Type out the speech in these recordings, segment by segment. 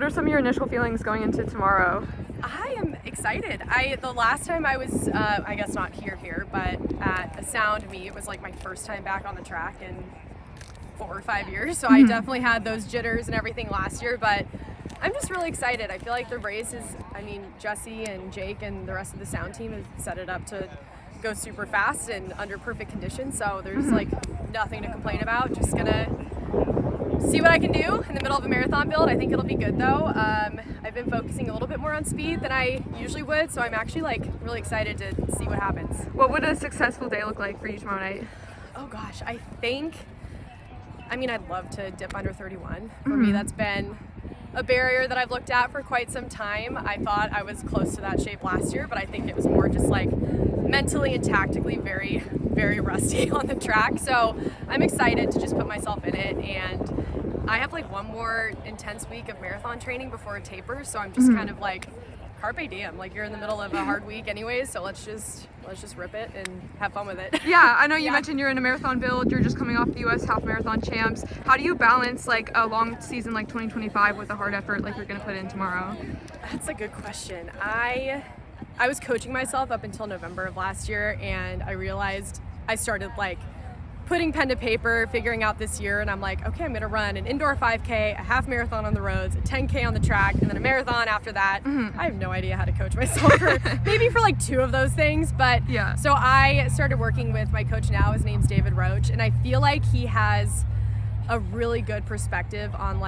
What are some of your initial feelings going into tomorrow? I am excited. The last time I was, I guess not here, but at a sound meet, it was like my first time back on the track in 4 or 5 years. So I definitely had those jitters and everything last year, but I'm just really excited. I feel like the race is, Jesse and Jake and the rest of the sound team have set it up to go super fast and under perfect conditions. So there's like nothing to complain about. Just gonna see what I can do in the middle of a marathon build. I think it'll be good though. I've been focusing a little bit more on speed than I usually would, so I'm actually really excited to see what happens. What would a successful day look like for you tomorrow night? Oh gosh, I'd love to dip under 31. For me, that's been a barrier that I've looked at for quite some time. I thought I was close to that shape last year, but I think it was more just like mentally and tactically very, very rusty on the track. So I'm excited to just put myself in it, and I have one more intense week of marathon training before a taper, so I'm just kind of Carpe Diem. You're in the middle of a hard week anyways, so let's just rip it and have fun with it. Yeah, I know you mentioned you're in a marathon build, you're just coming off the US half marathon champs. How do you balance a long season like 2025 with a hard effort like you're gonna put in tomorrow? That's a good question. I was coaching myself up until November of last year, and I realized I started putting pen to paper, figuring out this year, and I'm like, okay, I'm gonna run an indoor 5K, a half marathon on the roads, a 10K on the track, and then a marathon after that. I have no idea how to coach myself maybe for 2 of those things, but yeah. So I started working with my coach now. His name's David Roach, and I feel like he has a really good perspective on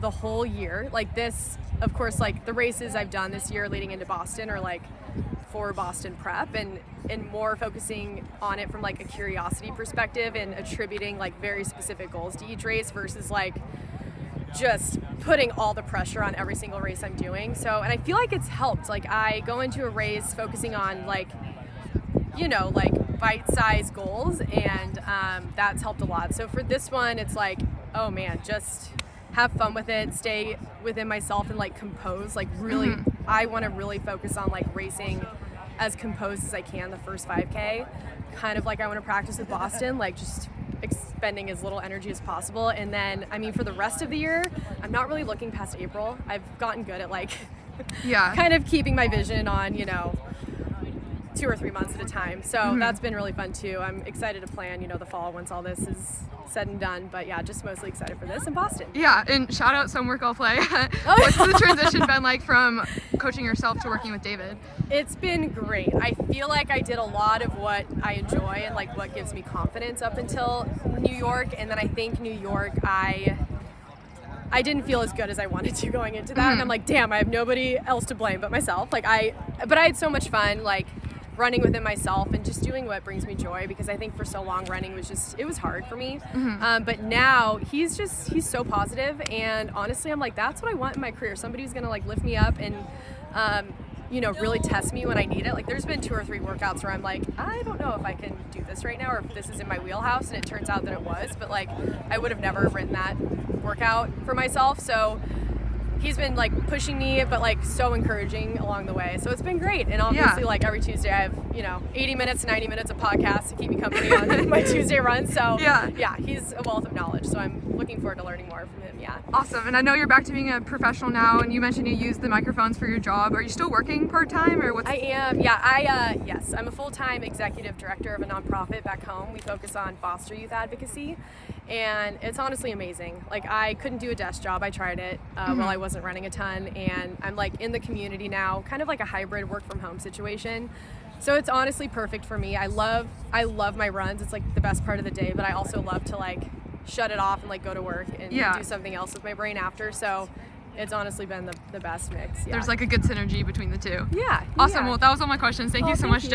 the whole year. This, of course, the races I've done this year leading into Boston are for Boston prep, and more focusing on it from a curiosity perspective and attributing very specific goals to each race versus just putting all the pressure on every single race I'm doing. So, and I feel like it's helped. I go into a race focusing on bite-sized goals, and that's helped a lot. So for this one, it's oh man, just have fun with it, stay within myself and like really I want to really focus on like racing as composed as I can the first 5K, kind of like I want to practice with Boston, like just expending as little energy as possible. And then I mean for the rest of the year, I'm not really looking past April. I've gotten good at like kind of keeping my vision on, you know, 2 or 3 months at a time. So that's been really fun too. I'm excited to plan, you know, the fall once all this is said and done. But yeah, just mostly excited for this in Boston. Yeah, and shout out Some Work All Play. What's the transition been like from coaching yourself to working with David? It's been great. I feel like I did a lot of what I enjoy and like what gives me confidence up until New York. And then I think New York, I didn't feel as good as I wanted to going into that. And I'm like, damn, I have nobody else to blame but myself. But I had so much fun, like running within myself and just doing what brings me joy, because I think for so long running was just, it was hard for me. But now he's so positive, and honestly I'm like, that's what I want in my career. Somebody who's gonna like lift me up and you know, really test me when I need it. Like there's been 2 or 3 workouts where I'm like, I don't know if I can do this right now, or if this is in my wheelhouse, and it turns out that it was, but like I would have never written that workout for myself. So he's been like pushing me, but like so encouraging along the way. So it's been great. And obviously like every Tuesday I have, you know, 80 minutes, 90 minutes of podcasts to keep me company on my Tuesday run. So yeah, he's a wealth of knowledge. So I'm looking forward to learning more from him. Yeah. Awesome. And I know you're back to being a professional now, and you mentioned you use the microphones for your job. Are you still working part-time, or what's... I am. Yeah, yes, I'm a full-time executive director of a nonprofit back home. We focus on foster youth advocacy, and it's honestly amazing. Like I couldn't do a desk job. I tried it while I wasn't running a ton, and I'm like in the community now, kind of like a hybrid work from home situation. So it's honestly perfect for me. I love my runs. It's like the best part of the day, but I also love to like shut it off and like go to work and do something else with my brain after. So it's honestly been the best mix. Yeah. There's like a good synergy between the two. Yeah. Awesome. Well, that was all my questions. Thank you so much, Jess.